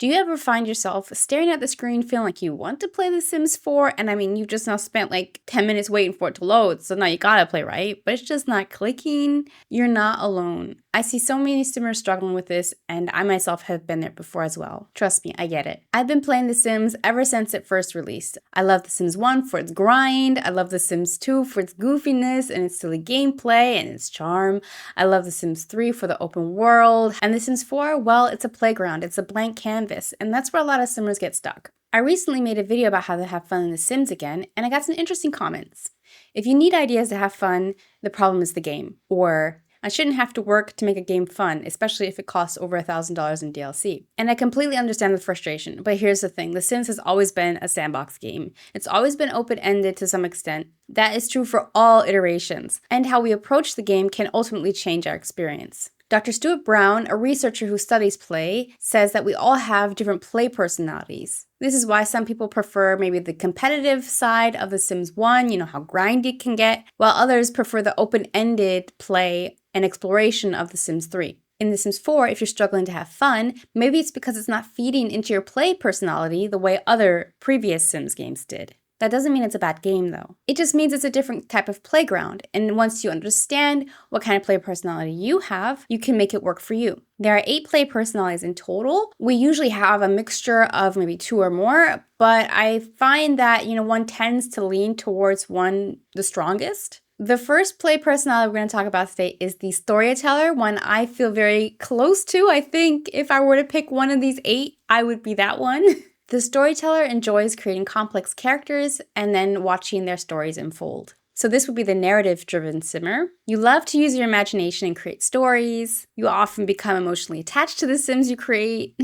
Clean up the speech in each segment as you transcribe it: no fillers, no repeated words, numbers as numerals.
Do you ever find yourself staring at the screen feeling like you want to play The Sims 4? And I mean, you've just now spent like 10 minutes waiting for it to load, so now you gotta play, right? But it's just not clicking. You're not alone. I see so many Simmers struggling with this, and I myself have been there before as well. Trust me, I get it. I've been playing The Sims ever since it first released. I love The Sims 1 for its grind, I love The Sims 2 for its goofiness and its silly gameplay and its charm. I love The Sims 3 for the open world, and The Sims 4, well, it's a playground, it's a blank canvas, and that's where a lot of Simmers get stuck. I recently made a video about how to have fun in The Sims again, and I got some interesting comments. If you need ideas to have fun, the problem is the game. Or, I shouldn't have to work to make a game fun, especially if it costs over $1,000 in DLC. And I completely understand the frustration, but here's the thing, The Sims has always been a sandbox game. It's always been open-ended to some extent. That is true for all iterations, and how we approach the game can ultimately change our experience. Dr. Stuart Brown, a researcher who studies play, says that we all have different play personalities. This is why some people prefer maybe the competitive side of The Sims 1, you know, how grindy it can get, while others prefer the open-ended play and exploration of The Sims 3. In The Sims 4, if you're struggling to have fun, maybe it's because it's not feeding into your play personality the way other previous Sims games did. That doesn't mean it's a bad game, though. It just means it's a different type of playground, and once you understand what kind of play personality you have, you can make it work for you. There are 8 play personalities in total. We usually have a mixture of maybe 2 or more, but I find that, one tends to lean towards one the strongest. The first play personality we're going to talk about today is the storyteller, one I feel very close to. I think if I were to pick one of these 8, I would be that one. The storyteller enjoys creating complex characters and then watching their stories unfold. So this would be the narrative-driven Simmer. You love to use your imagination and create stories. You often become emotionally attached to the Sims you create.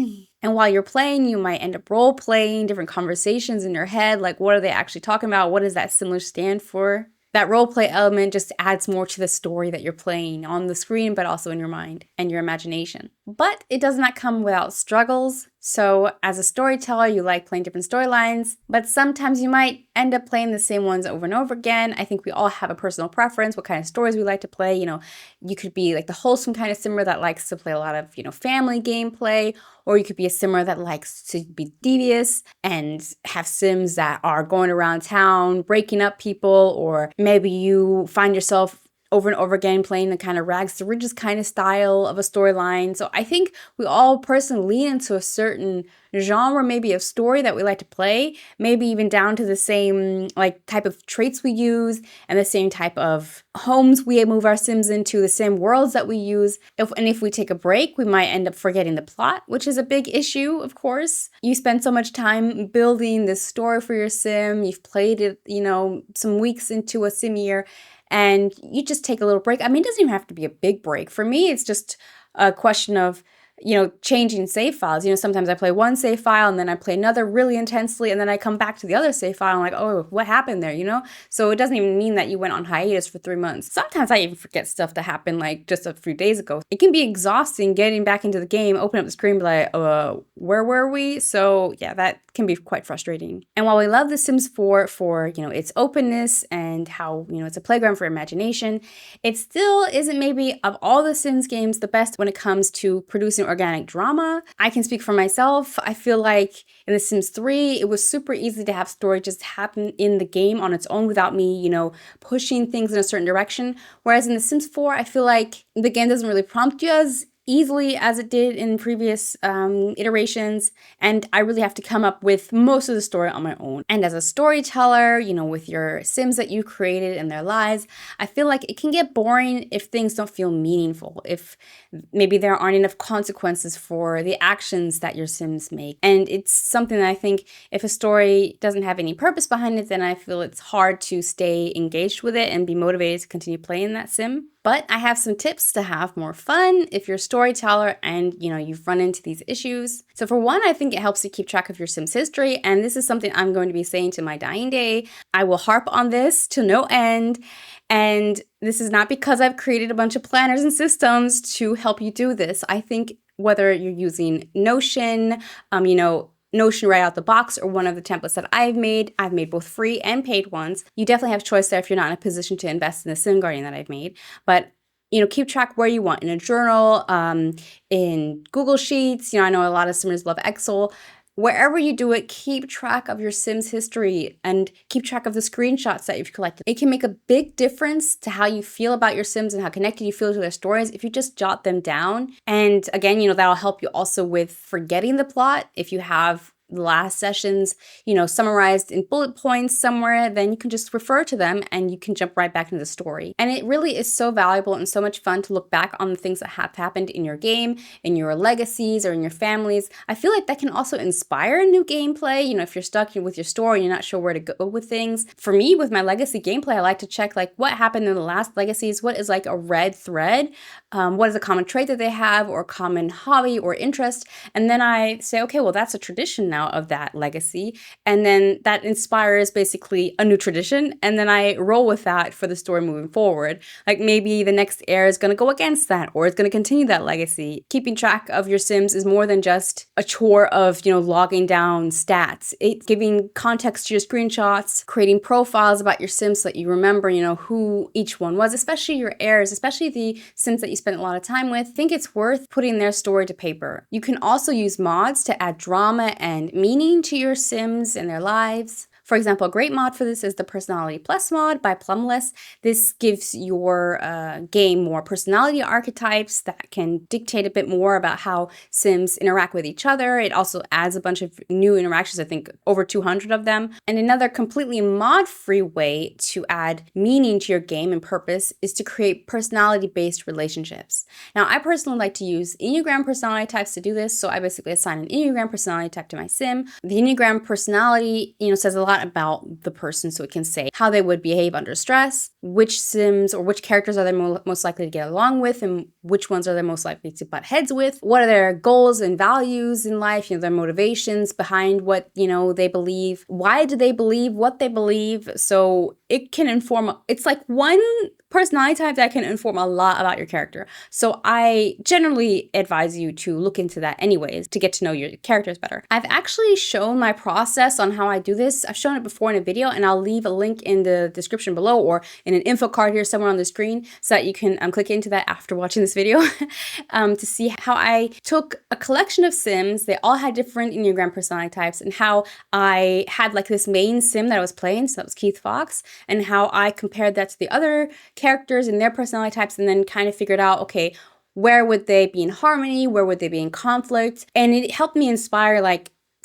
And while you're playing, you might end up role-playing different conversations in your head, like what are they actually talking about? What does that similar stand for? That roleplay element just adds more to the story that you're playing on the screen, but also in your mind and your imagination. But it does not come without struggles. So as a storyteller, you like playing different storylines, but sometimes you might end up playing the same ones over and over again. I think we all have a personal preference, what kind of stories we like to play. You could be like the wholesome kind of Simmer that likes to play a lot of, family gameplay, or you could be a Simmer that likes to be devious and have Sims that are going around town, breaking up people, or maybe you find yourself over and over again playing the kind of rags to riches kind of style of a storyline. So I think we all personally lean into a certain genre maybe of story that we like to play, maybe even down to the same type of traits we use and the same type of homes we move our Sims into, the same worlds that we use. If we take a break, we might end up forgetting the plot, which is a big issue, of course. You spend so much time building this story for your Sim, you've played it, some weeks into a Sim year, and you just take a little break. I mean, it doesn't even have to be a big break. For me, it's just a question of, changing save files. Sometimes I play one save file and then I play another really intensely and then I come back to the other save file and I'm like, oh, what happened there, So it doesn't even mean that you went on hiatus for 3 months. Sometimes I even forget stuff that happened just a few days ago. It can be exhausting getting back into the game, open up the screen, be like, where were we? So yeah, that can be quite frustrating. And while we love The Sims 4 for, its openness and how, it's a playground for imagination, it still isn't maybe of all the Sims games the best when it comes to producing organic drama. I can speak for myself. I feel like in The Sims 3, it was super easy to have story just happen in the game on its own without me, pushing things in a certain direction. Whereas in The Sims 4, I feel like the game doesn't really prompt you as easily as it did in previous iterations, and I really have to come up with most of the story on my own. And as a storyteller, with your Sims that you created and their lives, I feel like it can get boring if things don't feel meaningful, if maybe there aren't enough consequences for the actions that your Sims make. And it's something that I think if a story doesn't have any purpose behind it, then I feel it's hard to stay engaged with it and be motivated to continue playing that Sim. But I have some tips to have more fun if you're a storyteller and, you've run into these issues. So for one, I think it helps to keep track of your Sims history, and this is something I'm going to be saying to my dying day. I will harp on this to no end, and this is not because I've created a bunch of planners and systems to help you do this. I think whether you're using Notion, Notion right out the box, or one of the templates that I've made both free and paid ones. You definitely have choice there if you're not in a position to invest in the Sim Guardian that I've made. But keep track where you want in a journal, in Google Sheets. I know a lot of Simmers love Excel. Wherever you do it, keep track of your Sims history and keep track of the screenshots that you've collected. It can make a big difference to how you feel about your Sims and how connected you feel to their stories if you just jot them down. And again, that'll help you also with forgetting the plot. If you have the last sessions, summarized in bullet points somewhere, then you can just refer to them and you can jump right back into the story. And it really is so valuable and so much fun to look back on the things that have happened in your game, in your legacies, or in your families. I feel like that can also inspire new gameplay. If you're stuck with your story and you're not sure where to go with things. For me, with my legacy gameplay, I like to check what happened in the last legacies, what is a red thread, what is a common trait that they have, or a common hobby or interest. And then I say, okay, well, that's a tradition now of that legacy, and then that inspires basically a new tradition, and then I roll with that for the story moving forward. Maybe the next heir is going to go against that, or it's going to continue that legacy. Keeping track of your Sims is more than just a chore of logging down stats. It's giving context to your screenshots, creating profiles about your Sims so that you remember who each one was, especially your heirs, especially the Sims that you spent a lot of time with. I think it's worth putting their story to paper. You can also use mods to add drama and meaning to your Sims and their lives. For example, a great mod for this is the Personality Plus mod by Plumless. This gives your game more personality archetypes that can dictate a bit more about how Sims interact with each other. It also adds a bunch of new interactions, I think over 200 of them. And another completely mod-free way to add meaning to your game and purpose is to create personality-based relationships. Now, I personally like to use Enneagram personality types to do this, so I basically assign an Enneagram personality type to my Sim. The Enneagram personality, says a lot about the person, so it can say how they would behave under stress, which Sims or which characters are they most likely to get along with, and which ones are they most likely to butt heads with, what are their goals and values in life, their motivations behind what, they believe, why do they believe what they believe. So it can inform, it's like one personality type that can inform a lot about your character. So I generally advise you to look into that anyways to get to know your characters better. I've actually shown my process on how I do this. I've shown it before in a video, and I'll leave a link in the description below or in an info card here somewhere on the screen so that you can click into that after watching this video to see how I took a collection of Sims. They all had different Enneagram personality types, and how I had this main Sim that I was playing, so that was Keith Fox, and how I compared that to the other characters and their personality types, and then kind of figured out, okay, where would they be in harmony? Where would they be in conflict? And it helped me inspire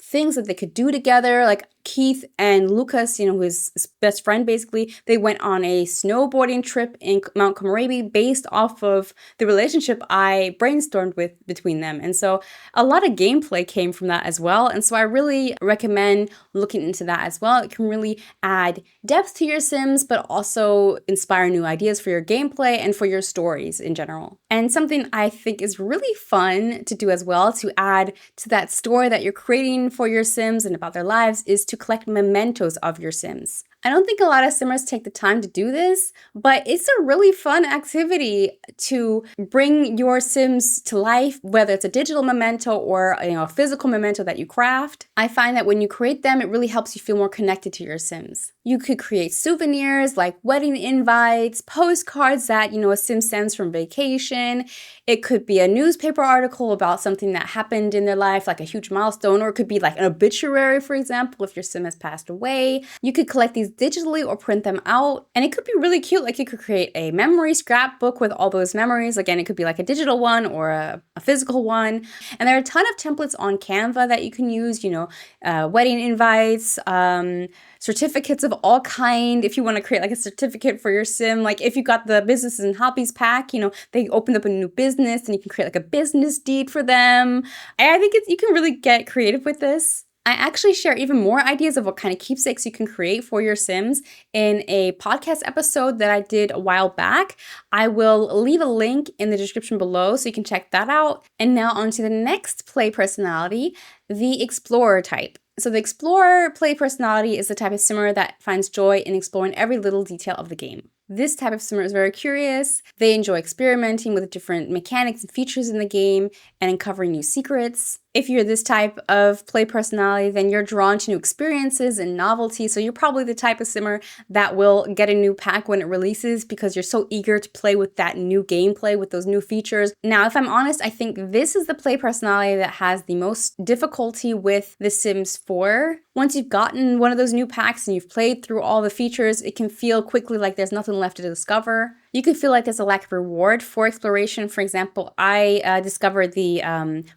things that they could do together. Keith and Lucas, his best friend, basically, they went on a snowboarding trip in Mount Komorebi based off of the relationship I brainstormed with between them. And so a lot of gameplay came from that as well. And so I really recommend looking into that as well. It can really add depth to your Sims, but also inspire new ideas for your gameplay and for your stories in general. And something I think is really fun to do as well, to add to that story that you're creating for your Sims and about their lives, is to collect mementos of your Sims. I don't think a lot of Simmers take the time to do this, but it's a really fun activity to bring your Sims to life, whether it's a digital memento or a physical memento that you craft. I find that when you create them, it really helps you feel more connected to your Sims. You could create souvenirs like wedding invites, postcards that, a Sim sends from vacation. It could be a newspaper article about something that happened in their life, like a huge milestone, or it could be like an obituary, for example, if your Sim has passed away. You could collect these digitally or print them out, and it could be really cute. You could create a memory scrapbook with all those memories. Again, it could be like a digital one or a physical one. And there are a ton of templates on Canva that you can use, wedding invites, certificates of all kind. If you want to create a certificate for your Sim, if you got the businesses and hobbies pack, they opened up a new business and you can create a business deed for them. I think you can really get creative with this. I actually share even more ideas of what kind of keepsakes you can create for your Sims in a podcast episode that I did a while back. I will leave a link in the description below so you can check that out. And now on to the next play personality, the Explorer type. So the Explorer play personality is the type of Simmer that finds joy in exploring every little detail of the game. This type of Simmer is very curious. They enjoy experimenting with different mechanics and features in the game and uncovering new secrets. If you're this type of play personality, then you're drawn to new experiences and novelty. So you're probably the type of simmer that will get a new pack when it releases because you're so eager to play with that new gameplay, with those new features. Now, if I'm honest, I think this is the play personality that has the most difficulty with The Sims 4. Once you've gotten one of those new packs and you've played through all the features, it can feel quickly like there's nothing left to discover. You can feel like there's a lack of reward for exploration. For example, I discovered the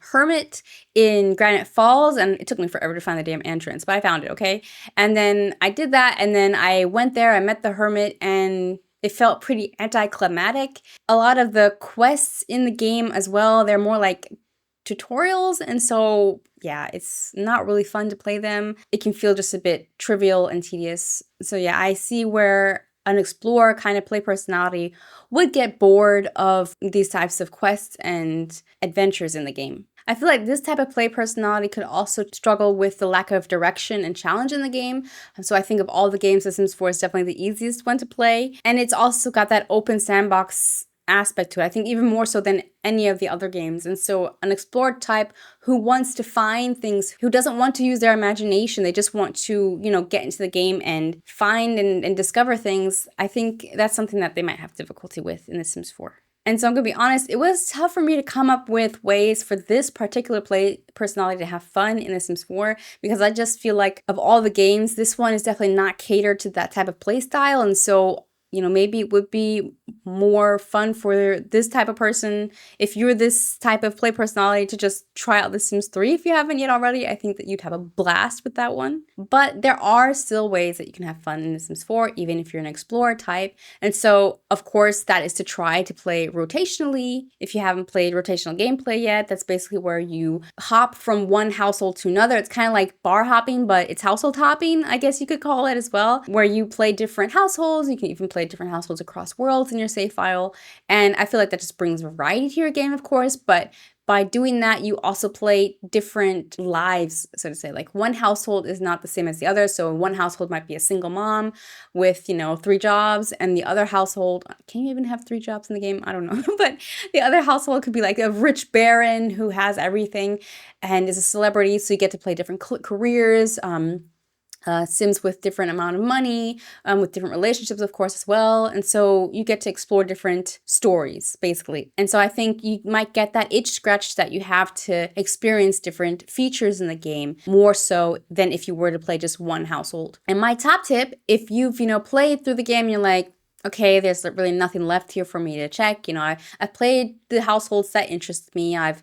Hermit in Granite Falls, and it took me forever to find the damn entrance, but I found it, okay? And then I did that, and then I went there, I met the Hermit, and it felt pretty anticlimactic. A lot of the quests in the game as well, they're more like tutorials, and so yeah, it's not really fun to play them. It can feel just a bit trivial and tedious. So yeah, I see where an explorer kind of play personality would get bored of these types of quests and adventures in the game. I feel like this type of play personality could also struggle with the lack of direction and challenge in the game. So I think of all the games, The Sims 4 is definitely the easiest one to play. And it's also got that open sandbox aspect to it, I think even more so than any of the other games. And so an explorer type who wants to find things, who doesn't want to use their imagination, they just want to, get into the game and find and discover things, I think that's something that they might have difficulty with in The Sims 4. And so I'm going to be honest, it was tough for me to come up with ways for this particular play personality to have fun in The Sims 4 because I just feel like of all the games, this one is definitely not catered to that type of play style. And so maybe it would be more fun for this type of person, if you're this type of play personality, to just try out The Sims 3 if you haven't yet already. I think that you'd have a blast with that one. But there are still ways that you can have fun in The Sims 4, even if you're an explorer type. And so, of course, that is to try to play rotationally. If you haven't played rotational gameplay yet, that's basically where you hop from one household to another. It's kind of like bar hopping, but it's household hopping, I guess you could call it as well, where you play different households. You can even play different households across worlds in your save file. And I feel like that just brings variety to your game, of course, but by doing that, you also play different lives, so to say. Like one household is not the same as the other. So one household might be a single mom with, 3 jobs, and the other household, can you even have 3 jobs in the game? I don't know. But the other household could be like a rich baron who has everything and is a celebrity. So you get to play different careers, Sims with different amount of money, with different relationships, of course, as well. And so you get to explore different stories, basically. And so I think you might get that itch scratched that you have to experience different features in the game more so than if you were to play just one household. And my top tip, if you've, played through the game and you're like, okay, there's really nothing left here for me to check. I've played the households that interest me. I've,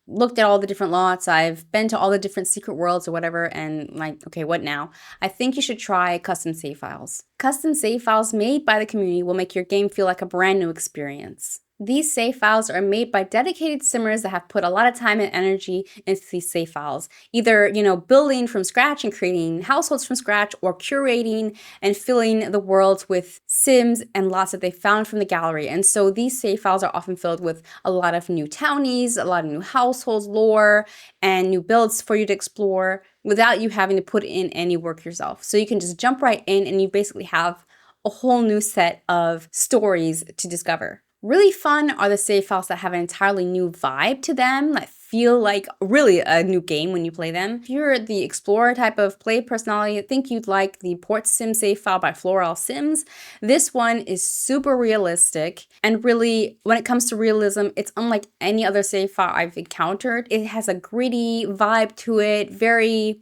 looked at all the different lots, I've been to all the different secret worlds or whatever, and like, okay, what now? I think you should try custom save files. Custom save files made by the community will make your game feel like a brand new experience. These save files are made by dedicated simmers that have put a lot of time and energy into these save files, either, building from scratch and creating households from scratch, or curating and filling the worlds with sims and lots that they found from the gallery. And so these save files are often filled with a lot of new townies, a lot of new households, lore, and new builds for you to explore without you having to put in any work yourself. So you can just jump right in and you basically have a whole new set of stories to discover. Really fun are the save files that have an entirely new vibe to them, that feel like really a new game when you play them. If you're the explorer type of play personality, I think you'd like the Port Sim save file by Floral Sims. This one is super realistic, and really, when it comes to realism, it's unlike any other save file I've encountered. It has a gritty vibe to it,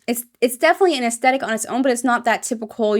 it's definitely an aesthetic on its own, but it's not that typical,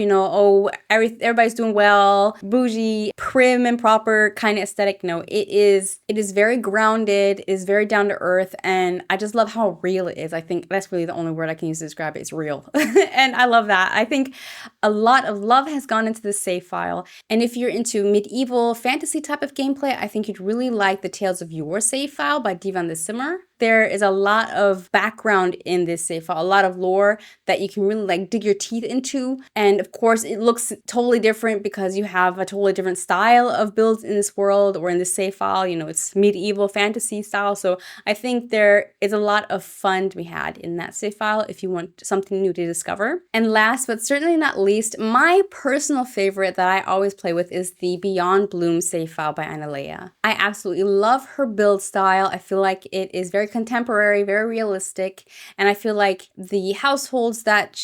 everybody's doing well, bougie, prim and proper kind of aesthetic. No, it is very grounded, it is very down to earth, and I just love how real it is. I think that's really the only word I can use to describe it. It's real. And I love that. I think a lot of love has gone into this save file. And if you're into medieval fantasy type of gameplay, I think you'd really like the Tales of Yore save file by Divan the Simmer. There is a lot of background in this save file, a lot of lore that you can really dig your teeth into. And of course, it looks totally different because you have a totally different style of builds in this world or in this save file. It's medieval fantasy style. So I think there is a lot of fun to be had in that save file if you want something new to discover. And last but certainly not least, my personal favorite that I always play with is the Beyond Bloom save file by Analea. I absolutely love her build style. I feel like it is very contemporary, very realistic. And I feel like the households that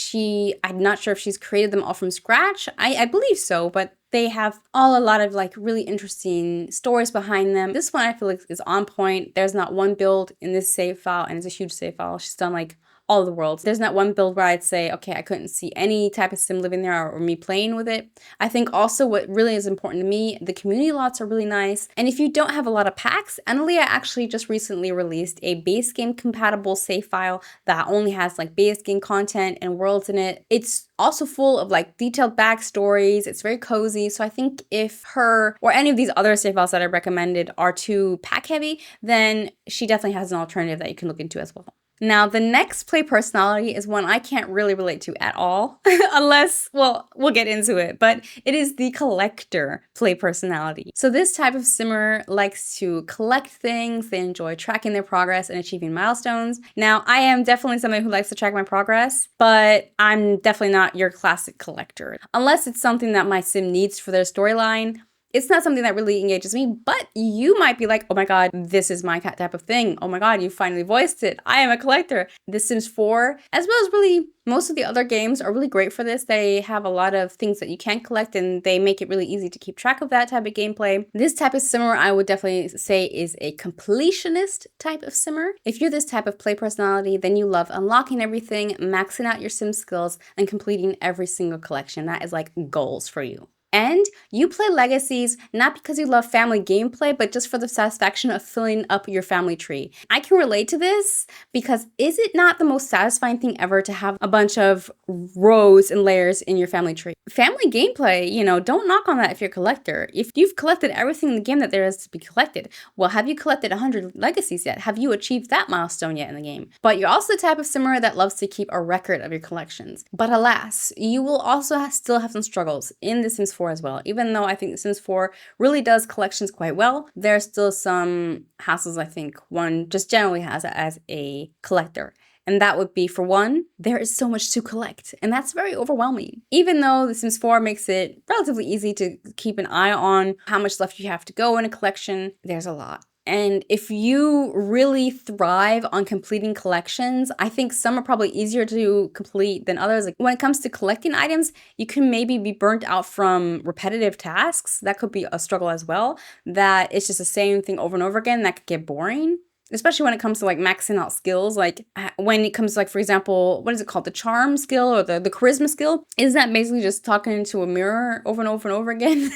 I'm not sure if she's created them all from scratch. I believe so, but they have all a lot of like really interesting stories behind them. This one I feel like is on point. There's not one build in this save file, and it's a huge save file. She's done like all the worlds. There's not one build where I'd say, okay, I couldn't see any type of sim living there or me playing with it. I think also what really is important to me, the community lots are really nice. And if you don't have a lot of packs, Analia actually just recently released a base game compatible save file that only has like base game content and worlds in it. It's also full of like detailed backstories. It's very cozy. So I think if her or any of these other save files that I recommended are too pack heavy, then she definitely has an alternative that you can look into as well. Now, the next play personality is one I can't really relate to at all, unless, well, we'll get into it, but it is the collector play personality. So this type of simmer likes to collect things. They enjoy tracking their progress and achieving milestones. Now, I am definitely somebody who likes to track my progress, but I'm definitely not your classic collector. Unless it's something that my sim needs for their storyline, it's not something that really engages me, but you might be like, oh my god, this is my type of thing. Oh my god, you finally voiced it. I am a collector. The Sims 4, as well as really most of the other games, are really great for this. They have a lot of things that you can collect, and they make it really easy to keep track of that type of gameplay. This type of simmer, I would definitely say, is a completionist type of simmer. If you're this type of play personality, then you love unlocking everything, maxing out your sim skills, and completing every single collection. That is like goals for you. And you play Legacies not because you love family gameplay, but just for the satisfaction of filling up your family tree. I can relate to this because is it not the most satisfying thing ever to have a bunch of rows and layers in your family tree? Family gameplay, don't knock on that if you're a collector. If you've collected everything in the game that there is to be collected, well, have you collected 100 Legacies yet? Have you achieved that milestone yet in the game? But you're also the type of simmer that loves to keep a record of your collections. But alas, you will also still have some struggles in The Sims 4 as well. Even though I think The Sims 4 really does collections quite well, there's still some hassles I think one just generally has as a collector. And that would be, for one, there is so much to collect, and that's very overwhelming. Even though The Sims 4 makes it relatively easy to keep an eye on how much left you have to go in a collection, there's a lot. And if you really thrive on completing collections, I think some are probably easier to complete than others. Like when it comes to collecting items, you can maybe be burnt out from repetitive tasks. That could be a struggle as well. That it's just the same thing over and over again. That could get boring. Especially when it comes to like maxing out skills, like when it comes to like, for example, what is it called? The charm skill or the charisma skill? Isn't that basically just talking into a mirror over and over and over again?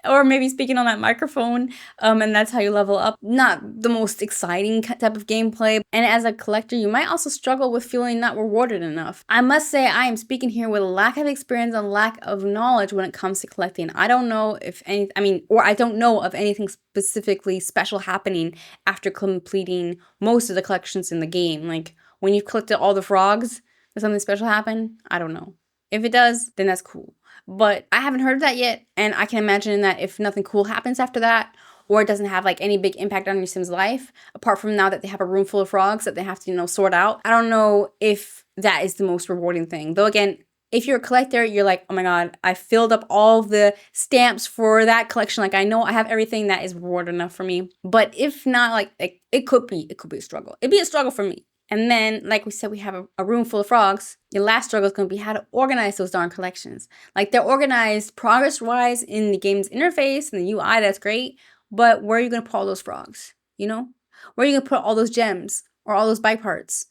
Or maybe speaking on that microphone, and that's how you level up. Not the most exciting type of gameplay. And as a collector, you might also struggle with feeling not rewarded enough. I must say I am speaking here with a lack of experience and lack of knowledge when it comes to collecting. I don't know I don't know of anything specifically special happening after completing most of the collections in the game. Like when you've collected all the frogs, does something special happen? I don't know. If it does, then that's cool. But I haven't heard of that yet, and I can imagine that if nothing cool happens after that, or it doesn't have like any big impact on your Sim's life, apart from now that they have a room full of frogs that they have to, sort out, I don't know if that is the most rewarding thing. Though again, if you're a collector, you're like, oh my god, I filled up all the stamps for that collection. Like I know I have everything that is reward enough for me. But if not, like it could be a struggle. It'd be a struggle for me. And then, like we said, we have a room full of frogs. Your last struggle is going to be how to organize those darn collections. Like they're organized progress-wise in the game's interface and the UI, that's great. But where are you going to put all those frogs? Where are you going to put all those gems or all those bike parts?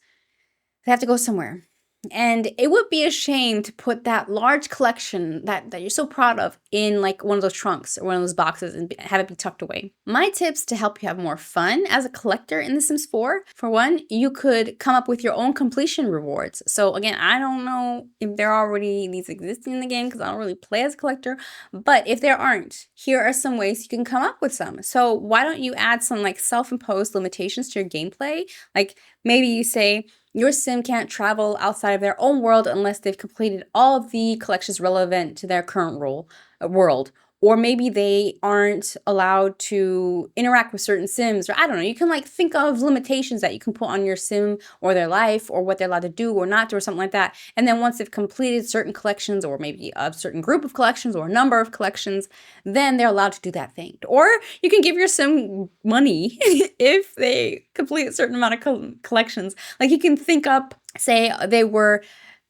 They have to go somewhere. And it would be a shame to put that large collection that you're so proud of in like one of those trunks or one of those boxes and have it be tucked away. My tips to help you have more fun as a collector in The Sims 4, for one, you could come up with your own completion rewards. So again, I don't know if there are already these existing in the game because I don't really play as a collector, but if there aren't, here are some ways you can come up with some. So why don't you add some like self-imposed limitations to your gameplay? Like maybe you say, your sim can't travel outside of their own world unless they've completed all of the collections relevant to their current world. or maybe they aren't allowed to interact with certain Sims, or I don't know. You can like think of limitations that you can put on your Sim or their life, or what they're allowed to do or not do, or something like that. And then once they've completed certain collections, or maybe a certain group of collections or a number of collections, then they're allowed to do that thing. Or you can give your Sim money if they complete a certain amount of collections. Like you can think up, say they were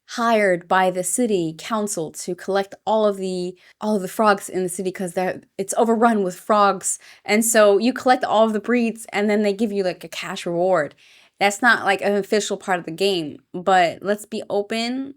hired by the city council to collect all of the frogs in the city because it's overrun with frogs, and so you collect all of the breeds and then they give you like a cash reward. That's not like an official part of the game, but let's be open,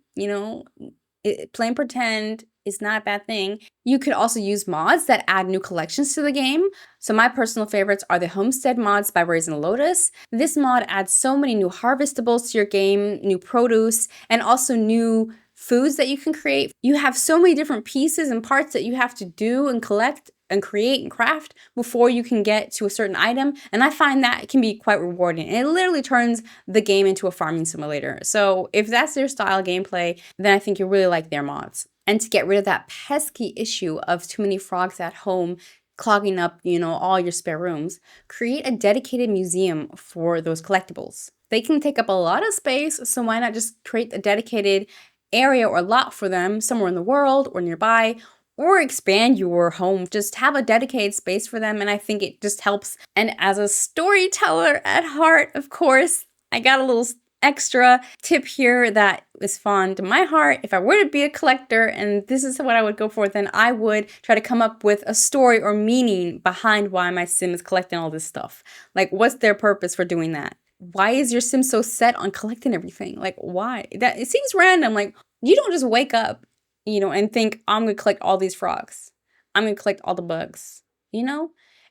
playing pretend is not a bad thing. You could also use mods that add new collections to the game. So my personal favorites are the Homestead mods by Brazen Lotus. This mod adds so many new harvestables to your game, new produce, and also new foods that you can create. You have so many different pieces and parts that you have to do and collect and create and craft before you can get to a certain item. And I find that it can be quite rewarding. And it literally turns the game into a farming simulator. So if that's your style of gameplay, then I think you really like their mods. And to get rid of that pesky issue of too many frogs at home clogging up, all your spare rooms, create a dedicated museum for those collectibles. They can take up a lot of space, so why not just create a dedicated area or lot for them somewhere in the world or nearby, or expand your home. Just have a dedicated space for them, and I think it just helps. And as a storyteller at heart, of course, I got a little extra tip here that is fond to my heart. If I were to be a collector and this is what I would go for, then I would try to come up with a story or meaning behind why my Sim is collecting all this stuff. Like, what's their purpose for doing that? Why is your Sim so set on collecting everything? Like, why? That it seems random. Like, you don't just wake up, and think, I'm going to collect all these frogs. I'm going to collect all the bugs,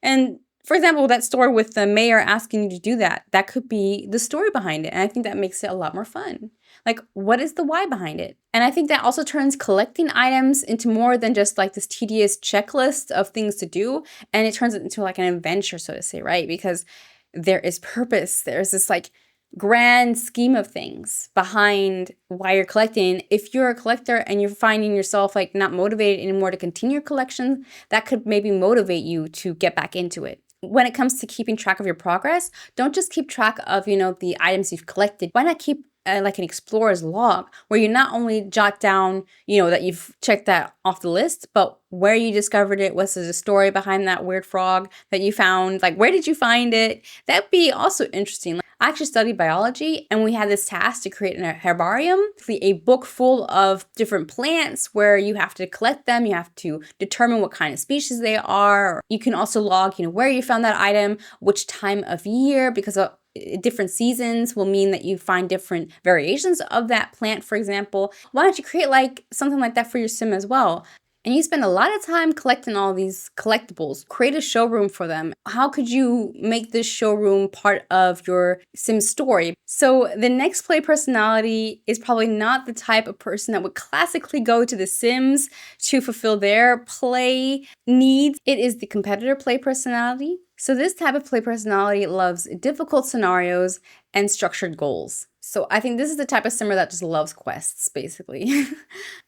And for example, that story with the mayor asking you to do that could be the story behind it. And I think that makes it a lot more fun. Like, what is the why behind it? And I think that also turns collecting items into more than just like this tedious checklist of things to do. And it turns it into like an adventure, so to say, right? Because there is purpose. There's this like grand scheme of things behind why you're collecting. If you're a collector and you're finding yourself like not motivated anymore to continue your collection, that could maybe motivate you to get back into it. When it comes to keeping track of your progress, don't just keep track of, the items you've collected. Why not keep like an explorer's log where you not only jot down, that you've checked that off the list, but where you discovered it, what's the story behind that weird frog that you found, like where did you find it? That'd be also interesting. I actually studied biology and we had this task to create a herbarium, a book full of different plants where you have to collect them. You have to determine what kind of species they are. You can also log, where you found that item, which time of year, because different seasons will mean that you find different variations of that plant, for example. Why don't you create like something like that for your Sim as well? And you spend a lot of time collecting all these collectibles. Create a showroom for them. How could you make this showroom part of your Sim story? So the next play personality is probably not the type of person that would classically go to The Sims to fulfill their play needs. It is the competitor play personality. So this type of play personality loves difficult scenarios and structured goals. So I think this is the type of simmer that just loves quests, basically.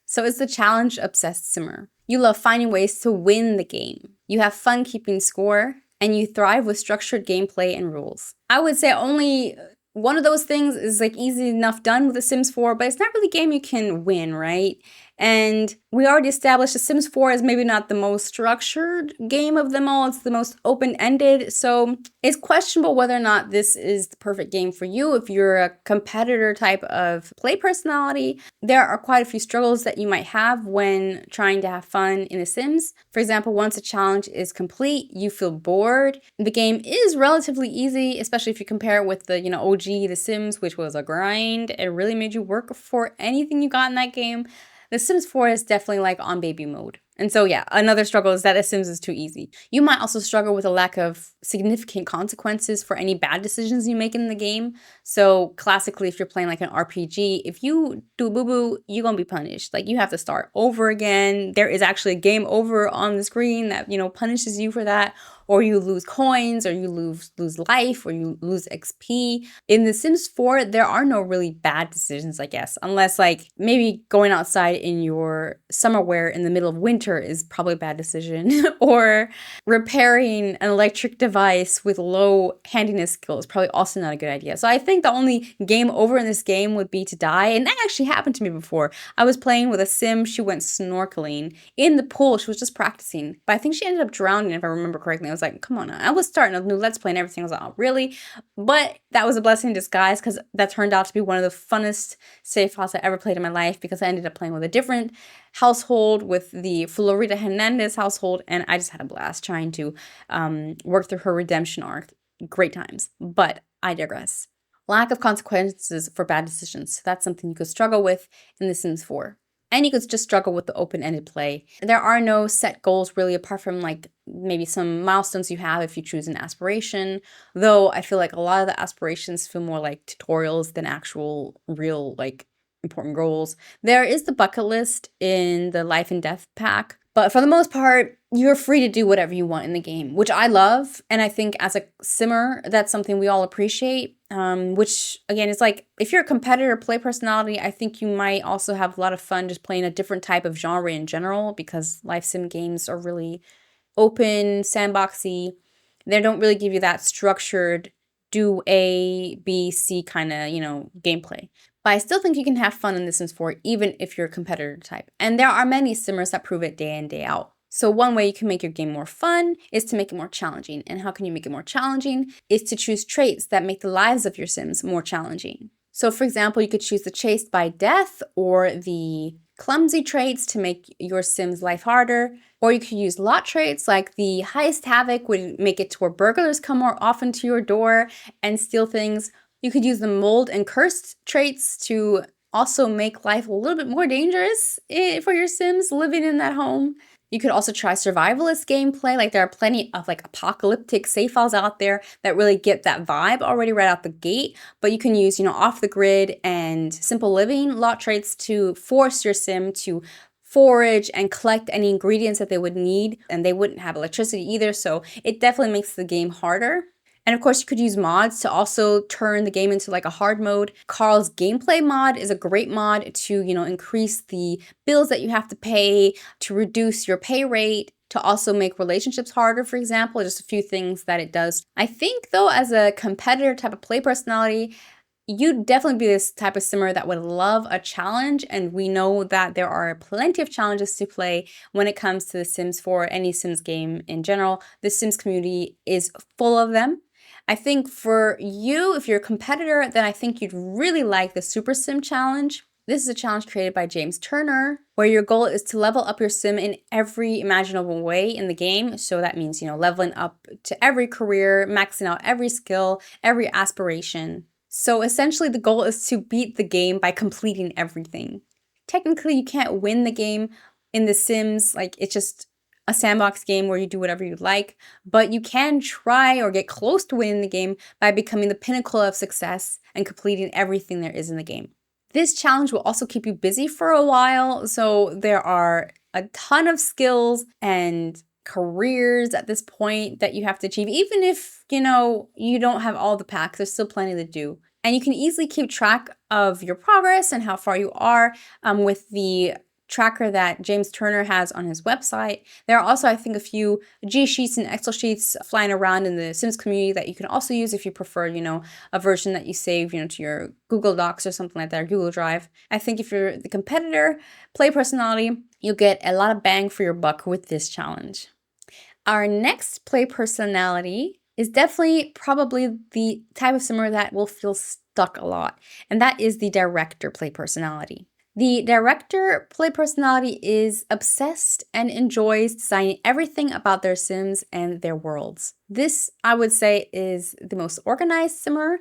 So it's the challenge-obsessed simmer. You love finding ways to win the game. You have fun keeping score, and you thrive with structured gameplay and rules. I would say only one of those things is like easy enough done with The Sims 4, but it's not really a game you can win, right? And we already established The Sims 4 is maybe not the most structured game of them all. It's the most open-ended. So it's questionable whether or not this is the perfect game for you. If you're a competitor type of play personality, there are quite a few struggles that you might have when trying to have fun in The Sims. For example, once a challenge is complete, you feel bored. The game is relatively easy, especially if you compare it with the, OG The Sims, which was a grind. It really made you work for anything you got in that game. The Sims 4 is definitely like on baby mode. And so yeah, another struggle is that The Sims is too easy. You might also struggle with a lack of significant consequences for any bad decisions you make in the game. So classically, if you're playing like an RPG, if you do boo-boo, you're gonna be punished. Like you have to start over again. There is actually a game over on the screen that, punishes you for that. or you lose coins, or you lose life, or you lose XP. In The Sims 4, there are no really bad decisions, I guess, unless like maybe going outside in your summer wear in the middle of winter is probably a bad decision, or repairing an electric device with low handiness skill is probably also not a good idea. So I think the only game over in this game would be to die, and that actually happened to me before. I was playing with a sim, she went snorkeling in the pool, she was just practicing, but I think she ended up drowning if I remember correctly. I was like, come on, I was starting a new Let's Play and everything. I was like, oh, really? But that was a blessing in disguise, because that turned out to be one of the funnest safe houses I ever played in my life, because I ended up playing with a different household, with the Florida Hernandez household, and I just had a blast trying to work through her redemption arc. Great times, but I digress. Lack of consequences for bad decisions. That's something you could struggle with in The Sims 4. And you could just struggle with the open-ended play. There are no set goals really, apart from like maybe some milestones you have if you choose an aspiration. Though I feel like a lot of the aspirations feel more like tutorials than actual real like important goals. There is the bucket list in the Life and Death pack, but for the most part, you're free to do whatever you want in the game, which I love. And I think as a simmer, that's something we all appreciate. Which again, is like, if you're a competitor play personality, I think you might also have a lot of fun just playing a different type of genre in general, because life sim games are really open, sandboxy. They don't really give you that structured do A, B, C kind of, gameplay. But I still think you can have fun in The Sims 4, even if you're a competitor type. And there are many simmers that prove it day in, day out. So one way you can make your game more fun is to make it more challenging. And how can you make it more challenging? Is to choose traits that make the lives of your Sims more challenging. So for example, you could choose the Chased by Death or the Clumsy traits to make your Sim's life harder. Or you could use lot traits like the Highest Havoc would make it to where burglars come more often to your door and steal things. You could use the Mold and Cursed traits to also make life a little bit more dangerous for your Sims living in that home. You could also try survivalist gameplay. Like there are plenty of like apocalyptic save files out there that really get that vibe already right out the gate. But you can use, off the grid and simple living lot traits to force your Sim to forage and collect any ingredients that they would need, and they wouldn't have electricity either. So it definitely makes the game harder. And of course, you could use mods to also turn the game into like a hard mode. Carl's Gameplay mod is a great mod to, increase the bills that you have to pay, to reduce your pay rate, to also make relationships harder, for example. Just a few things that it does. I think, though, as a competitor type of play personality, you'd definitely be this type of simmer that would love a challenge, and we know that there are plenty of challenges to play when it comes to The Sims 4, any Sims game in general. The Sims community is full of them. I think for you, if you're a competitor, then I think you'd really like the Super Sim Challenge. This is a challenge created by James Turner, where your goal is to level up your sim in every imaginable way in the game. So that means, leveling up to every career, maxing out every skill, every aspiration. So essentially the goal is to beat the game by completing everything. Technically, you can't win the game in The Sims, like it's just a sandbox game where you do whatever you like, but you can try or get close to winning the game by becoming the pinnacle of success and completing everything there is in the game. This challenge will also keep you busy for a while, so there are a ton of skills and careers at this point that you have to achieve. Even if, you don't have all the packs, there's still plenty to do. And you can easily keep track of your progress and how far you are with the tracker that James Turner has on his website. There are also, I think, a few G Sheets and Excel sheets flying around in the Sims community that you can also use if you prefer, a version that you save, to your Google Docs or something like that, or Google Drive. I think if you're the competitor play personality, you'll get a lot of bang for your buck with this challenge. Our next play personality is definitely probably the type of simmer that will feel stuck a lot, and that is the director play personality. The director play personality is obsessed and enjoys designing everything about their Sims and their worlds. This, I would say, is the most organized simmer.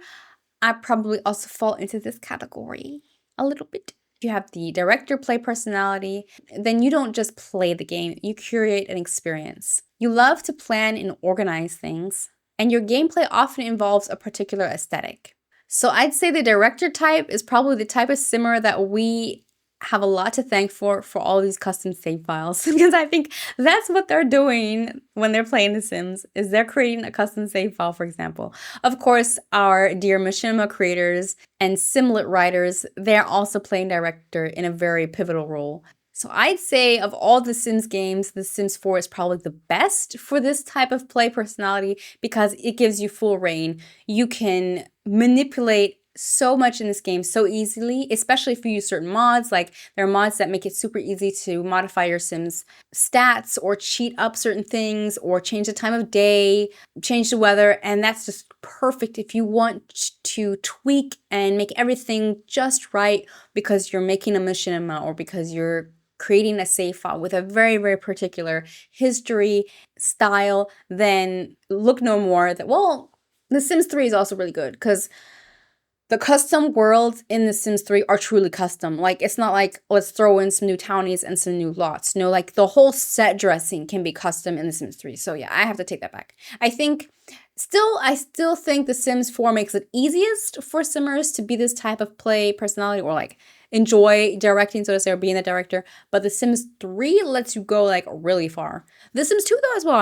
I probably also fall into this category a little bit. If you have the director play personality, then you don't just play the game, you curate an experience. You love to plan and organize things, and your gameplay often involves a particular aesthetic. So I'd say the director type is probably the type of simmer that we have a lot to thank for all these custom save files because I think that's what they're doing when they're playing The Sims is they're creating a custom save file, for example. Of course, our dear Machinima creators and Simlet writers, they're also playing director in a very pivotal role. So I'd say of all the Sims games, The Sims 4 is probably the best for this type of play personality because it gives you full reign. You can manipulate so much in this game so easily, especially if you use certain mods. Like there are mods that make it super easy to modify your Sims stats or cheat up certain things or change the time of day, change the weather, and that's just perfect if you want to tweak and make everything just right because you're making a machinima or because you're creating a save file with a very, very particular history style. Then look no more. The Sims 3 is also really good because the custom worlds in The Sims 3 are truly custom. Like, it's not like, let's throw in some new townies and some new lots. No, like, the whole set dressing can be custom in The Sims 3. So, yeah, I have to take that back. I still think The Sims 4 makes it easiest for Simmers to be this type of play personality or, like, enjoy directing, so to say, or being the director. But The Sims 3 lets you go, like, really far. The Sims 2, though, as well.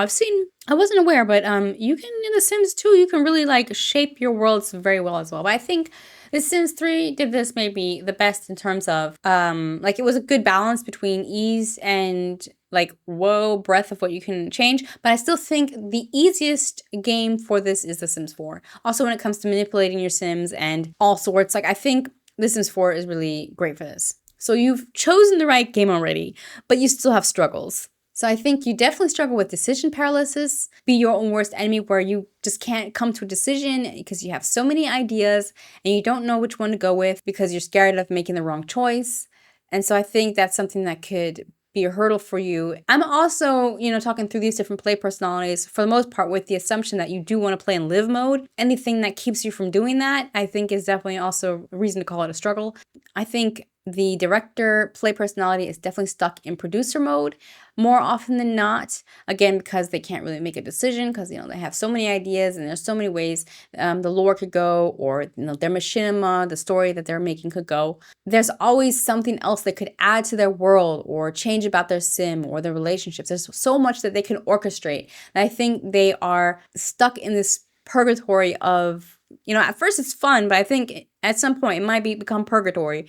I wasn't aware, but you can, in The Sims 2, you can really, like, shape your worlds very well as well. But I think The Sims 3 did this maybe the best in terms of, like, it was a good balance between ease and, like, breadth of what you can change. But I still think the easiest game for this is The Sims 4. Also, when it comes to manipulating your Sims and all sorts, like, I think The Sims 4 is really great for this. So you've chosen the right game already, but you still have struggles. So I think you definitely struggle with decision paralysis, be your own worst enemy where you just can't come to a decision because you have so many ideas and you don't know which one to go with because you're scared of making the wrong choice. And so I think that's something that could be a hurdle for you. I'm also, talking through these different play personalities for the most part with the assumption that you do want to play in live mode. Anything that keeps you from doing that, I think is definitely also a reason to call it a struggle. I think the director play personality is definitely stuck in producer mode more often than not. Again, because they can't really make a decision because, they have so many ideas and there's so many ways the lore could go or, their machinima, the story that they're making could go. There's always something else they could add to their world or change about their sim or their relationships. There's so much that they can orchestrate. And I think they are stuck in this purgatory of, at first it's fun, but I think at some point it might become purgatory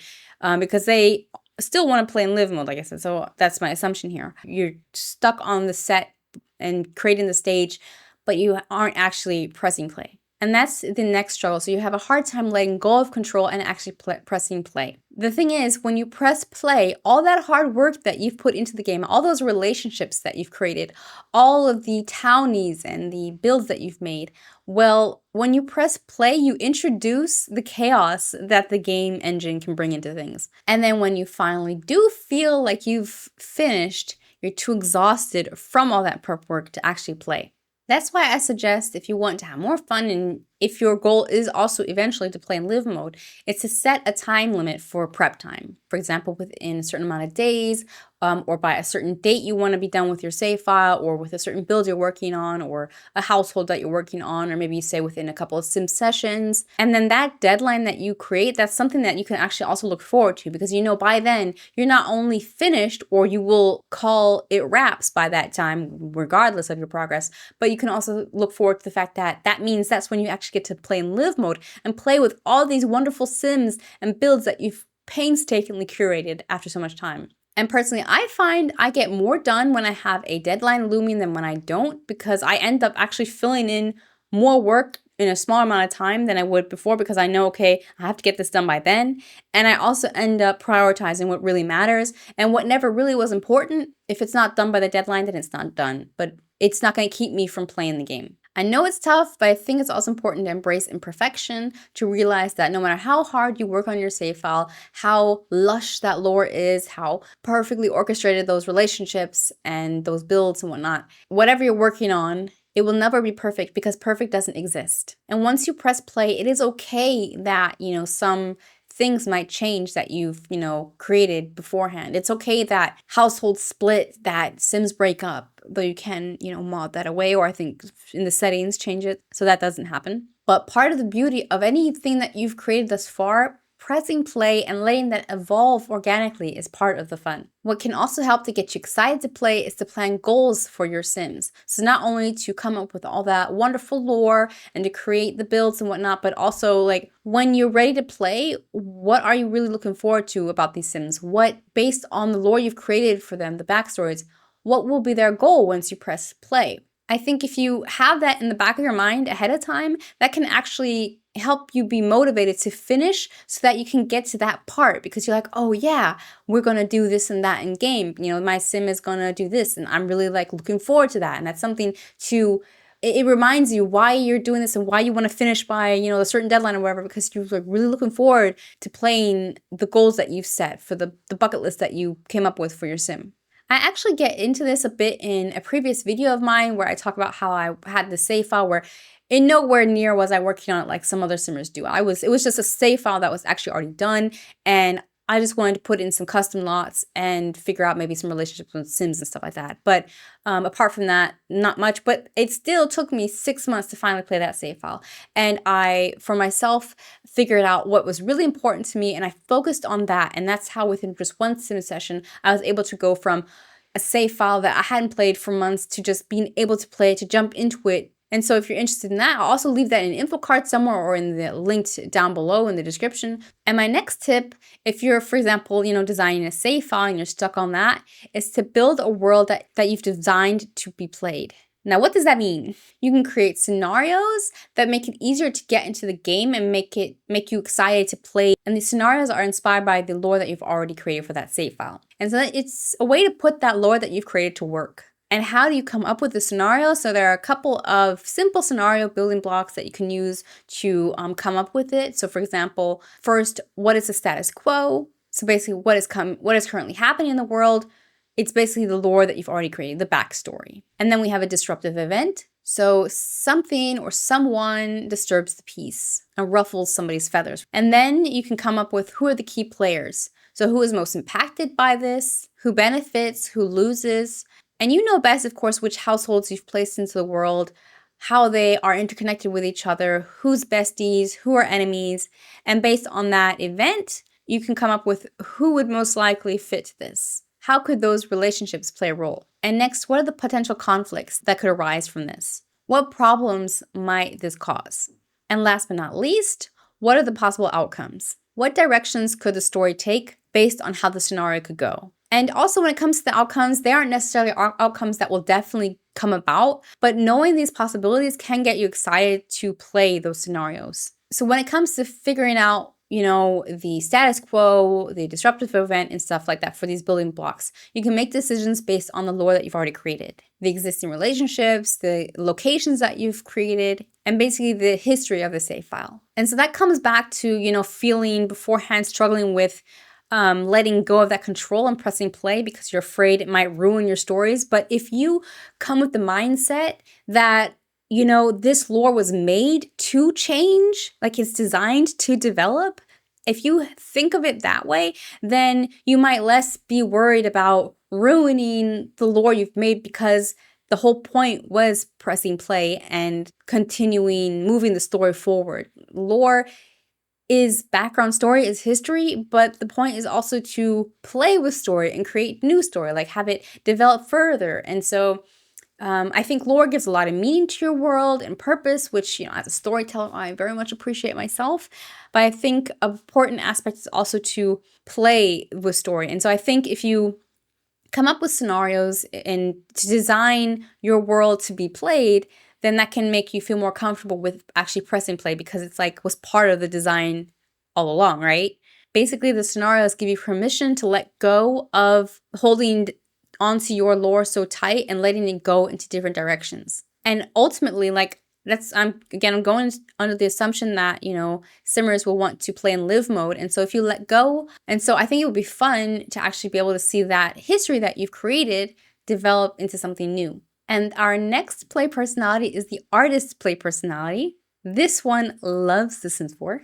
because they still want to play in live mode, like I said. So that's my assumption here. You're stuck on the set and creating the stage, but you aren't actually pressing play. And that's the next struggle. So you have a hard time letting go of control and actually pressing play. The thing is, when you press play, all that hard work that you've put into the game, all those relationships that you've created, all of the townies and the builds that you've made, well, when you press play, you introduce the chaos that the game engine can bring into things. And then when you finally do feel like you've finished, you're too exhausted from all that prep work to actually play. That's why I suggest if you want to have more fun and if your goal is also eventually to play in live mode, it's to set a time limit for prep time. For example, within a certain amount of days or by a certain date you want to be done with your save file or with a certain build you're working on or a household that you're working on, or maybe say within a couple of sim sessions. And then that deadline that you create, that's something that you can actually also look forward to because by then you're not only finished or you will call it wraps by that time regardless of your progress, but you can also look forward to the fact that that means that's when you actually get to play in live mode and play with all these wonderful sims and builds that you've painstakingly curated after so much time. And personally, I find I get more done when I have a deadline looming than when I don't because I end up actually filling in more work in a small amount of time than I would before because I know, okay, I have to get this done by then. And I also end up prioritizing what really matters and what never really was important. If it's not done by the deadline, then it's not done. But it's not going to keep me from playing the game. I know it's tough, but I think it's also important to embrace imperfection, to realize that no matter how hard you work on your save file, how lush that lore is, how perfectly orchestrated those relationships and those builds and whatnot, whatever you're working on, it will never be perfect because perfect doesn't exist. And once you press play, it is okay that, some things might change that you've, created beforehand. It's okay that households split, that Sims break up, though you can, mod that away, or I think in the settings change it so that doesn't happen. But part of the beauty of anything that you've created thus far pressing play and letting that evolve organically is part of the fun. What can also help to get you excited to play is to plan goals for your Sims. So not only to come up with all that wonderful lore and to create the builds and whatnot, but also like when you're ready to play, what are you really looking forward to about these Sims? What, based on the lore you've created for them, the backstories, what will be their goal once you press play? I think if you have that in the back of your mind ahead of time, that can actually help you be motivated to finish so that you can get to that part, because you're like, oh yeah, we're going to do this and that in game. You know, my sim is going to do this and I'm really like looking forward to that. And that's something to, it reminds you why you're doing this and why you want to finish by, you know, a certain deadline or whatever, because you're like really looking forward to playing the goals that you've set for the bucket list that you came up with for your sim. I actually get into this a bit in a previous video of mine where I talk about how I had the save file where in nowhere near was I working on it like some other simmers do. It was just a save file that was actually already done, and I just wanted to put in some custom lots and figure out maybe some relationships with Sims and stuff like that. But apart from that, not much. But it still took me 6 months to finally play that save file. And I, for myself, figured out what was really important to me, and I focused on that. And that's how within just one Sim session, I was able to go from a save file that I hadn't played for months to just being able to play, to jump into it. And so if you're interested in that, I'll also leave that in an info card somewhere or in the linked down below in the description. And my next tip, if you're, for example, you know, designing a save file and you're stuck on that, is to build a world that you've designed to be played. Now, what does that mean? You can create scenarios that make it easier to get into the game and make you excited to play. And these scenarios are inspired by the lore that you've already created for that save file. And so it's a way to put that lore that you've created to work. And how do you come up with the scenario? So there are a couple of simple scenario building blocks that you can use to come up with it. So for example, first, what is the status quo? So basically what is currently happening in the world? It's basically the lore that you've already created, the backstory. And then we have a disruptive event. So something or someone disturbs the peace and ruffles somebody's feathers. And then you can come up with who are the key players. So who is most impacted by this, who benefits, who loses. And you know best, of course, which households you've placed into the world, how they are interconnected with each other, who's besties, who are enemies. And based on that event, you can come up with who would most likely fit this. How could those relationships play a role? And next, what are the potential conflicts that could arise from this? What problems might this cause? And last but not least, what are the possible outcomes? What directions could the story take based on how the scenario could go? And also when it comes to the outcomes, they aren't necessarily outcomes that will definitely come about, but knowing these possibilities can get you excited to play those scenarios. So when it comes to figuring out, you know, the status quo, the disruptive event and stuff like that for these building blocks, you can make decisions based on the lore that you've already created, the existing relationships, the locations that you've created, and basically the history of the save file. And so that comes back to, you know, feeling beforehand, struggling with letting go of that control and pressing play because you're afraid it might ruin your stories. But if you come with the mindset that, you know, this lore was made to change, like it's designed to develop, if you think of it that way, then you might less be worried about ruining the lore you've made, because the whole point was pressing play and continuing, moving the story forward. Lore is background story, is history, but the point is also to play with story and create new story, like have it develop further. And so I think lore gives a lot of meaning to your world and purpose, which, you know, as a storyteller, I very much appreciate myself. But I think an important aspect is also to play with story. And so I think if you come up with scenarios and to design your world to be played, then that can make you feel more comfortable with actually pressing play, because it's like was part of the design all along, right? Basically, the scenarios give you permission to let go of holding onto your lore so tight and letting it go into different directions. And ultimately, like I'm going under the assumption that, you know, simmers will want to play in live mode. And so if you let go, and so I think it would be fun to actually be able to see that history that you've created develop into something new. And our next play personality is the artist play personality. This one loves The Sims 4.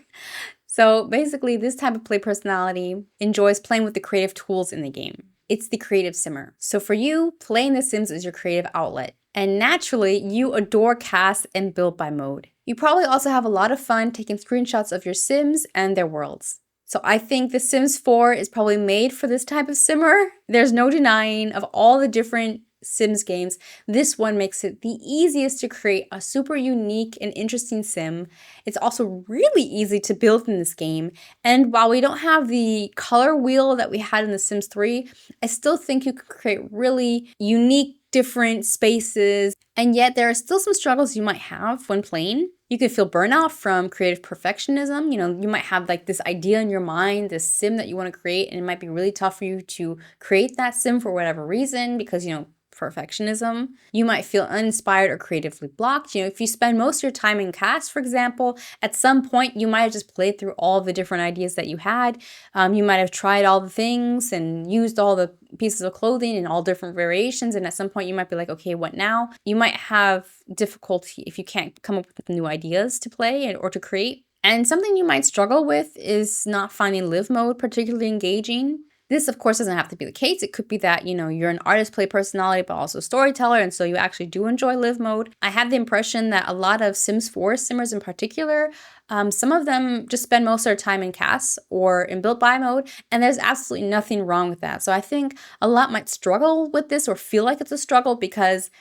So basically, this type of play personality enjoys playing with the creative tools in the game. It's the creative simmer. So for you, playing The Sims is your creative outlet. And naturally, you adore cast and build by mode. You probably also have a lot of fun taking screenshots of your Sims and their worlds. So I think The Sims 4 is probably made for this type of simmer. There's no denying of all the different Sims games, this one makes it the easiest to create a super unique and interesting sim. It's also really easy to build in this game. And while we don't have the color wheel that we had in The Sims 3, I still think you could create really unique, different spaces. And yet there are still some struggles you might have when playing. You could feel burnout from creative perfectionism. You know, you might have like this idea in your mind, this sim that you want to create, and it might be really tough for you to create that sim for whatever reason because, perfectionism. You might feel uninspired or creatively blocked. If you spend most of your time in cast, for example, at some point you might have just played through all the different ideas that you had. You might have tried all the things and used all the pieces of clothing in all different variations. And at some point you might be like, okay, what now? You might have difficulty if you can't come up with new ideas to play or to create. And something you might struggle with is not finding live mode particularly engaging. This, of course, doesn't have to be the case. It could be that, you're an artist play personality, but also a storyteller, and so you actually do enjoy live mode. I have the impression that a lot of Sims 4 simmers in particular, some of them just spend most of their time in cast or in build by mode, and there's absolutely nothing wrong with that. So I think a lot might struggle with this or feel like it's a struggle because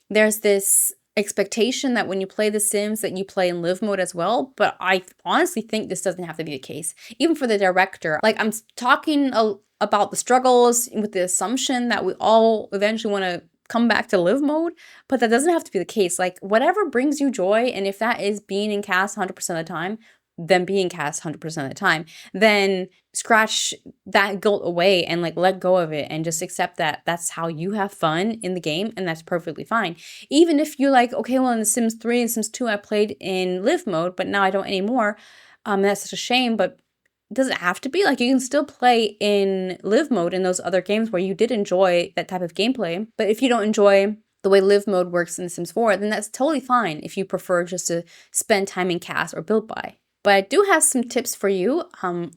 there's this expectation that when you play The Sims that you play in live mode as well, but I honestly think this doesn't have to be the case. Even for the director, like I'm talking about the struggles with the assumption that we all eventually want to come back to live mode, but that doesn't have to be the case. Like whatever brings you joy, and if that is being in cast 100% of the time, then being cast 100% of the time, then scratch that guilt away and like let go of it and just accept that that's how you have fun in the game, and that's perfectly fine. Even if you're like, okay, well in The Sims 3 and Sims 2 I played in live mode, but now I don't anymore. That's such a shame, but does it have to be? Like you can still play in live mode in those other games where you did enjoy that type of gameplay. But if you don't enjoy the way live mode works in The Sims 4, then that's totally fine if you prefer just to spend time in cast or build by. But I do have some tips for you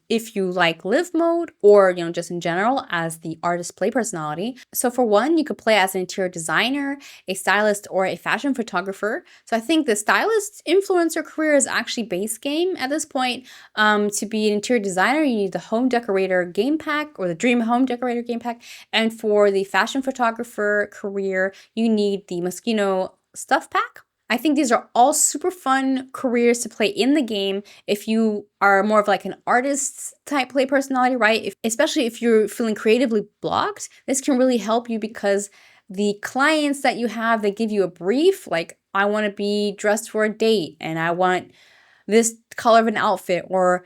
if you like live mode or, just in general as the artist play personality. So for one, you could play as an interior designer, a stylist, or a fashion photographer. So I think the stylist influencer career is actually base game at this point. To be an interior designer, you need the home decorator game pack or the dream home decorator game pack. And for the fashion photographer career, you need the Moschino stuff pack. I think these are all super fun careers to play in the game if you are more of like an artist type play personality, right? Especially if you're feeling creatively blocked, this can really help you because the clients that you have, they give you a brief, like I want to be dressed for a date and I want this color of an outfit, or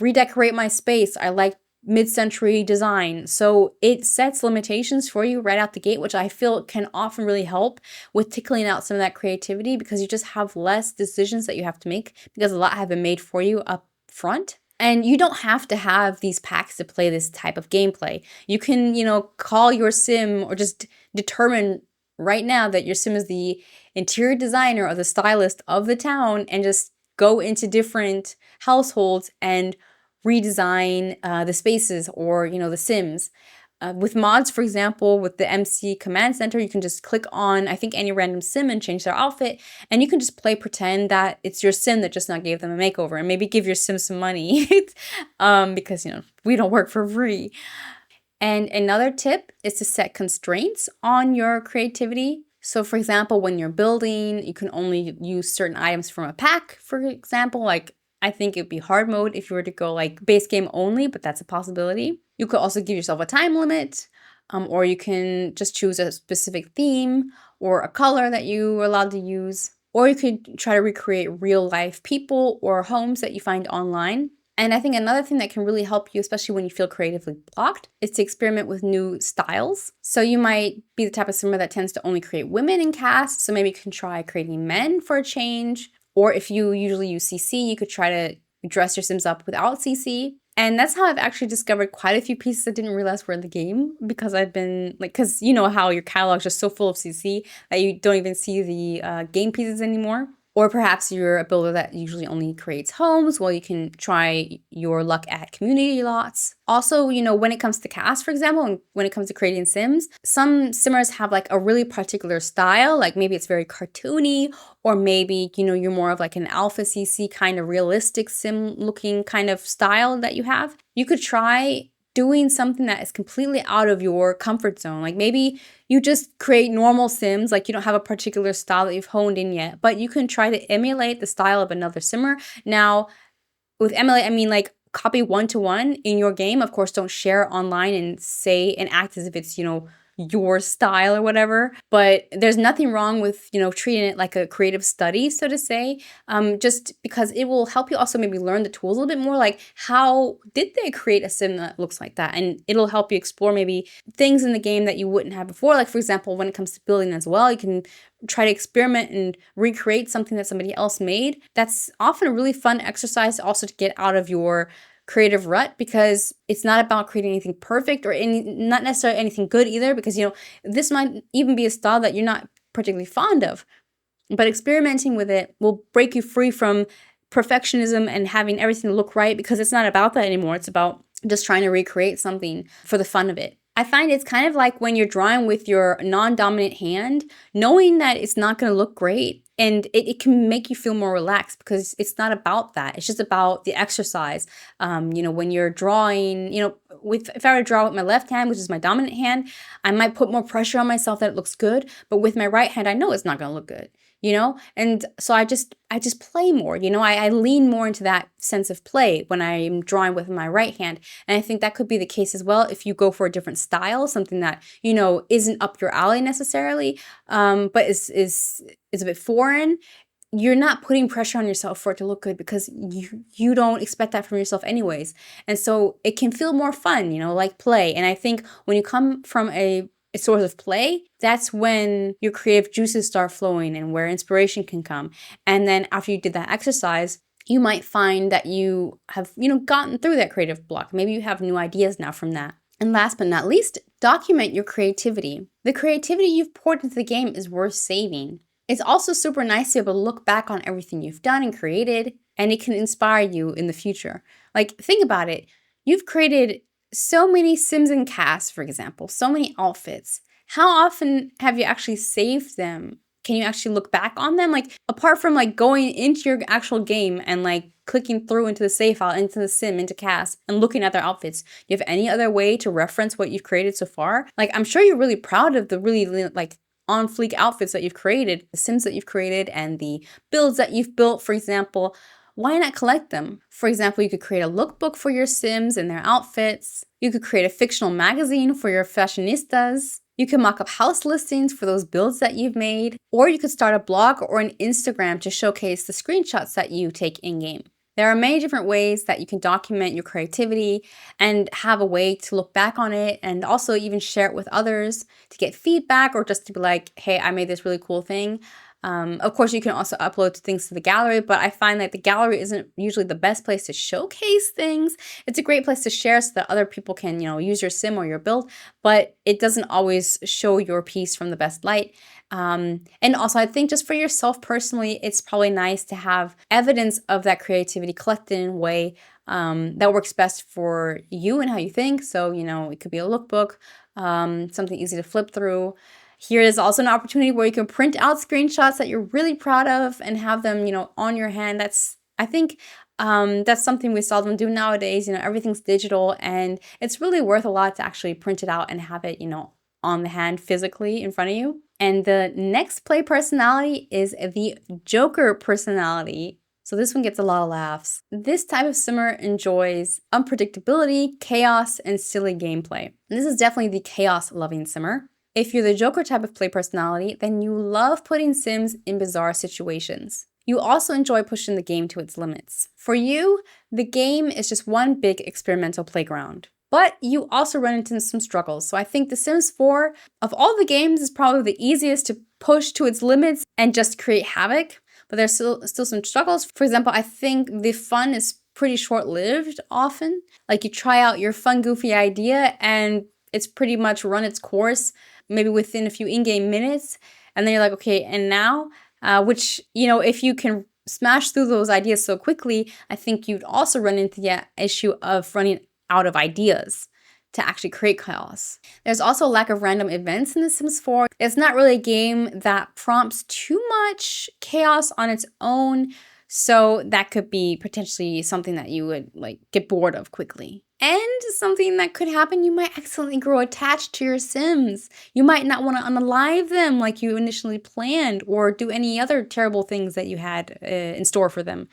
redecorate my space. I like mid-century design. So it sets limitations for you right out the gate, which I feel can often really help with tickling out some of that creativity because you just have less decisions that you have to make because a lot have been made for you up front. And you don't have to have these packs to play this type of gameplay. You can, call your sim or just determine right now that your sim is the interior designer or the stylist of the town and just go into different households and redesign the spaces or, the sims. With mods, for example, with the MC Command Center, you can just click on, I think, any random sim and change their outfit. And you can just pretend that it's your sim that just not gave them a makeover and maybe give your sim some money because, we don't work for free. And another tip is to set constraints on your creativity. So for example, when you're building, you can only use certain items from a pack, for example, like I think it'd be hard mode if you were to go like base game only, but that's a possibility. You could also give yourself a time limit, or you can just choose a specific theme or a color that you are allowed to use. Or you could try to recreate real life people or homes that you find online. And I think another thing that can really help you, especially when you feel creatively blocked, is to experiment with new styles. So you might be the type of simmer that tends to only create women in cast, so maybe you can try creating men for a change. Or if you usually use CC, you could try to dress your sims up without CC. And that's how I've actually discovered quite a few pieces I didn't realize were in the game because I've been like, because you know how your catalog's just so full of CC that you don't even see the game pieces anymore. Or perhaps you're a builder that usually only creates homes. Well, you can try your luck at community lots. Also, when it comes to cast, for example, and when it comes to creating Sims, some Simmers have like a really particular style. Like maybe it's very cartoony, or maybe, you're more of like an alpha CC kind of realistic Sim looking kind of style that you have. You could try doing something that is completely out of your comfort zone. Like maybe you just create normal Sims, like you don't have a particular style that you've honed in yet, but you can try to emulate the style of another Simmer. Now, with emulate, I mean like copy one-to-one in your game. Of course, don't share it online and say and act as if it's, your style or whatever. But there's nothing wrong with, treating it like a creative study, so to say, just because it will help you also maybe learn the tools a little bit more. Like, how did they create a sim that looks like that? And it'll help you explore maybe things in the game that you wouldn't have before. Like, for example, when it comes to building as well, you can try to experiment and recreate something that somebody else made. That's often a really fun exercise also to get out of your creative rut, because it's not about creating anything perfect or not necessarily anything good either, because this might even be a style that you're not particularly fond of, but experimenting with it will break you free from perfectionism and having everything look right, because it's not about that anymore. It's about just trying to recreate something for the fun of it. I find it's kind of like when you're drawing with your non-dominant hand, knowing that it's not going to look great, and it can make you feel more relaxed, because it's not about that. It's just about the exercise. When you're drawing, if I were to draw with my left hand, which is my dominant hand, I might put more pressure on myself that it looks good. But with my right hand, I know it's not going to look good. And so I just play more. I lean more into that sense of play when I'm drawing with my right hand. And I think that could be the case as well if you go for a different style, something that isn't up your alley necessarily, but is a bit foreign. You're not putting pressure on yourself for it to look good, because you don't expect that from yourself anyways. And so it can feel more fun, like play. And I think when you come from a source of play, that's when your creative juices start flowing and where inspiration can come. And then after you did that exercise, you might find that you have, gotten through that creative block. Maybe you have new ideas now from that. And last but not least, document your creativity. The creativity you've poured into the game is worth saving. It's also super nice to be able to look back on everything you've done and created, and it can inspire you in the future. Like, think about it. You've created so many Sims and casts, for example, so many outfits. How often have you actually saved them? Can you actually look back on them? Like, apart from like going into your actual game and like clicking through into the save file, into the sim, into cast, and looking at their outfits, do you have any other way to reference what you've created so far? Like, I'm sure you're really proud of the really like on fleek outfits that you've created, the Sims that you've created, and the builds that you've built, for example. Why not collect them? For example, you could create a lookbook for your Sims and their outfits. You could create a fictional magazine for your fashionistas. You can mock up house listings for those builds that you've made. Or you could start a blog or an Instagram to showcase the screenshots that you take in-game. There are many different ways that you can document your creativity and have a way to look back on it, and also even share it with others to get feedback, or just to be like, hey, I made this really cool thing. Of course, you can also upload things to the gallery, but I find that the gallery isn't usually the best place to showcase things. It's a great place to share so that other people can, use your sim or your build, but it doesn't always show your piece from the best light. And also, I think just for yourself personally, it's probably nice to have evidence of that creativity collected in a way that works best for you and how you think. So, it could be a lookbook, something easy to flip through. Here is also an opportunity where you can print out screenshots that you're really proud of and have them, on your hand. I think that's something we seldom do nowadays. Everything's digital, and it's really worth a lot to actually print it out and have it, on the hand physically in front of you. And the next play personality is the Joker personality. So this one gets a lot of laughs. This type of simmer enjoys unpredictability, chaos, and silly gameplay. And this is definitely the chaos-loving simmer. If you're the Joker type of play personality, then you love putting Sims in bizarre situations. You also enjoy pushing the game to its limits. For you, the game is just one big experimental playground. But you also run into some struggles. So I think The Sims 4, of all the games, is probably the easiest to push to its limits and just create havoc. But there's still some struggles. For example, I think the fun is pretty short-lived often. Like, you try out your fun, goofy idea, and it's pretty much run its course, maybe within a few in-game minutes. And then you're like, okay, and now which, you know, if you can smash through those ideas so quickly, I think you'd also run into the issue of running out of ideas to actually create chaos. There's also a lack of random events in The Sims 4. It's not really a game that prompts too much chaos on its own, so that could be potentially something that you would like get bored of quickly. And something that could happen, you might accidentally grow attached to your Sims. You might not want to unalive them like you initially planned, or do any other terrible things that you had in store for them.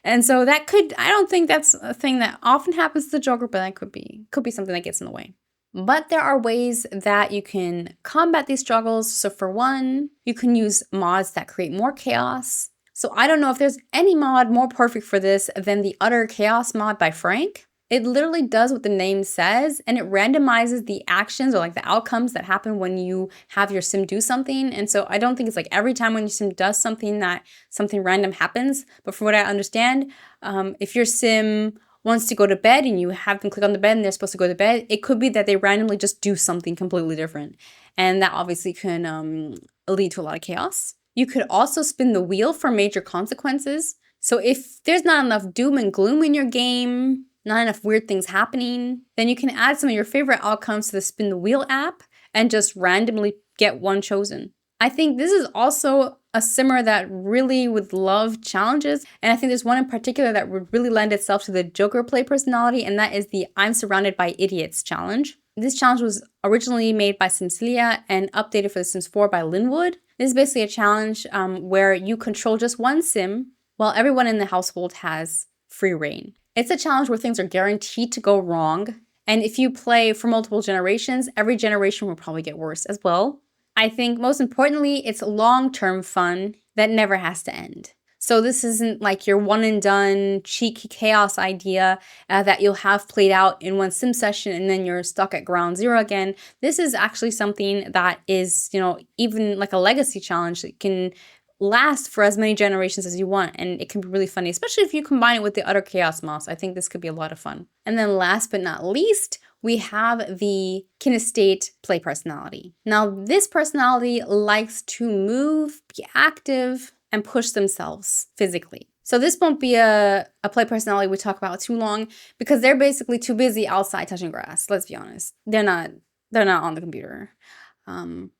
And so that could, I don't think that's a thing that often happens to the Joker, but that could be something that gets in the way. But there are ways that you can combat these struggles. So for one, you can use mods that create more chaos. So I don't know if there's any mod more perfect for this than the Utter Chaos mod by Frank. It literally does what the name says, and it randomizes the actions or like the outcomes that happen when you have your sim do something. And so I don't think it's like every time when your sim does something that something random happens. But from what I understand, if your sim wants to go to bed and you have them click on the bed and they're supposed to go to bed, it could be that they randomly just do something completely different. And that obviously can lead to a lot of chaos. You could also spin the wheel for major consequences. So if there's not enough doom and gloom in your game, not enough weird things happening, then you can add some of your favorite outcomes to the Spin the Wheel app and just randomly get one chosen. I think this is also a simmer that really would love challenges, and I think there's one in particular that would really lend itself to the Joker play personality, and that is the I'm Surrounded by Idiots challenge. This challenge was originally made by Simcilia and updated for The Sims 4 by Linwood. This is basically a challenge where you control just one sim while everyone in the household has free reign. It's a challenge where things are guaranteed to go wrong, and if you play for multiple generations, every generation will probably get worse as well. I think most importantly, it's long-term fun that never has to end. So this isn't like your one and done cheeky chaos idea that you'll have played out in one sim session and then you're stuck at ground zero again. This is actually something that is, you know, even like a legacy challenge that can last for as many generations as you want, and it can be really funny, especially if you combine it with the Utter Chaos mouse. I think this could be a lot of fun. And then last but not least, we have the kinestate play personality. Now, this personality likes to move, be active, and push themselves physically. So this won't be a play personality we talk about too long because they're basically too busy outside touching grass. Let's be honest. They're not on the computer.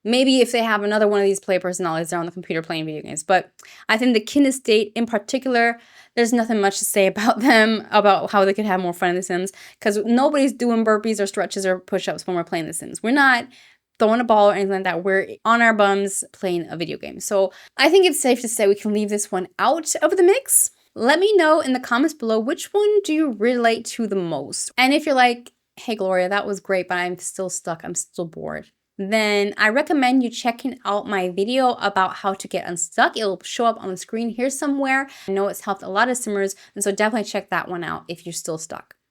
Maybe if they have another one of these play personalities, they're on the computer playing video games. But I think the kinestate in particular, there's nothing much to say about them, about how they could have more fun in The Sims, because nobody's doing burpees or stretches or push-ups when we're playing The Sims. We're not throwing a ball or anything like that. We're on our bums playing a video game. So I think it's safe to say we can leave this one out of the mix. Let me know in the comments below, which one do you relate to the most? And if you're like, hey Gloria, that was great, but I'm still stuck, I'm still bored, then I recommend you checking out my video about how to get unstuck. It'll show up on the screen here somewhere. I know it's helped a lot of simmers, and so definitely check that one out if you're still stuck.